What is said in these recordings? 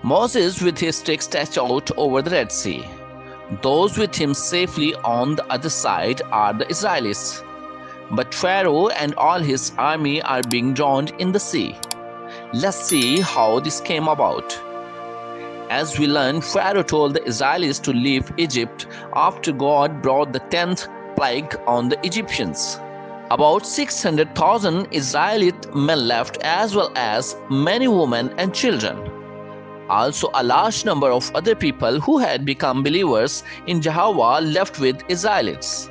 Moses with his stick stretched out over the Red Sea. Those with him safely on the other side are the Israelites. But Pharaoh and all his army are being drowned in the sea. Let's see how this came about. As we learn, Pharaoh told the Israelites to leave Egypt after God brought the 10th plague on the Egyptians. About 600,000 Israelite men left, as well as many women and children. Also, a large number of other people who had become believers in Jehovah left with Israelites.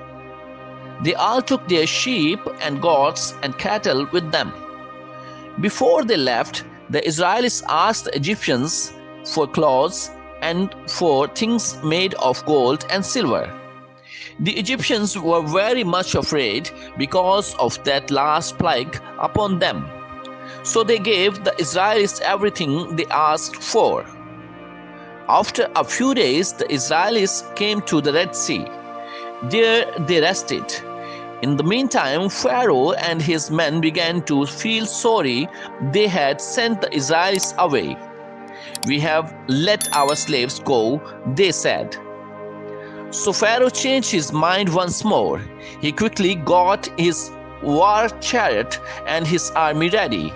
They all took their sheep and goats and cattle with them. Before they left, the Israelites asked the Egyptians for clothes and for things made of gold and silver. The Egyptians were very much afraid because of that last plague upon them. So they gave the Israelites everything they asked for. After a few days, the Israelites came to the Red Sea. There they rested. In the meantime, Pharaoh and his men began to feel sorry they had sent the Israelites away. "We have let our slaves go," they said. So Pharaoh changed his mind once more. He quickly got his war chariot and his army ready.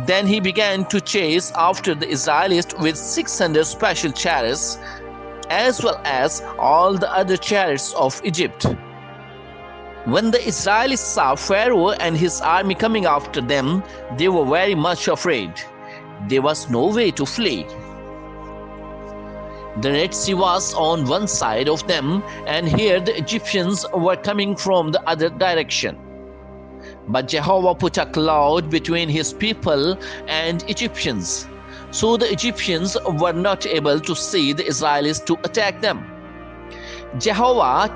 Then he began to chase after the Israelites with 600 special chariots, as well as all the other chariots of Egypt. When the Israelites saw Pharaoh and his army coming after them, they were very much afraid. There was no way to flee. The Red Sea was on one side of them, and here the Egyptians were coming from the other direction. But Jehovah put a cloud between his people and Egyptians, so the Egyptians were not able to see the Israelites to attack them. Jehovah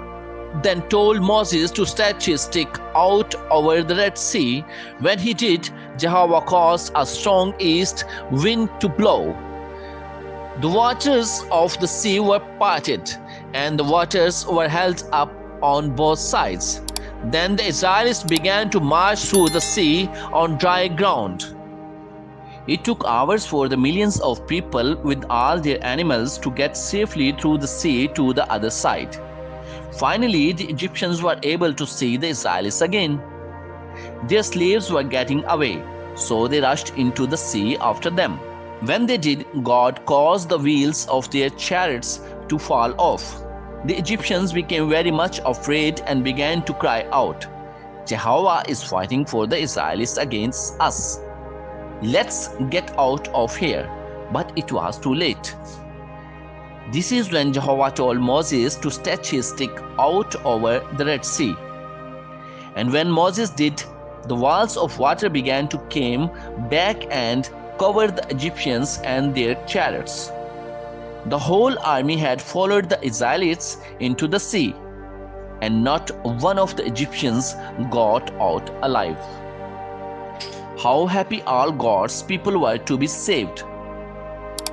then told Moses to stretch his stick out over the Red Sea. When he did, Jehovah caused a strong east wind to blow. The waters of the sea were parted, and the waters were held up on both sides. Then the Israelites began to march through the sea on dry ground. It took hours for the millions of people with all their animals to get safely through the sea to the other side. Finally, the Egyptians were able to see the Israelites again. Their slaves were getting away, so they rushed into the sea after them. When they did, God caused the wheels of their chariots to fall off. The Egyptians became very much afraid and began to cry out, "Jehovah is fighting for the Israelites against us. Let's get out of here." But it was too late. This is when Jehovah told Moses to stretch his stick out over the Red Sea. And when Moses did, the walls of water began to come back and cover the Egyptians and their chariots. The whole army had followed the Israelites into the sea, and not one of the Egyptians got out alive. How happy all God's people were to be saved!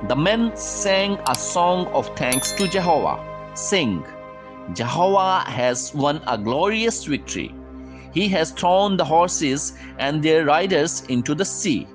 The men sang a song of thanks to Jehovah, saying, "Jehovah has won a glorious victory. He has thrown the horses and their riders into the sea."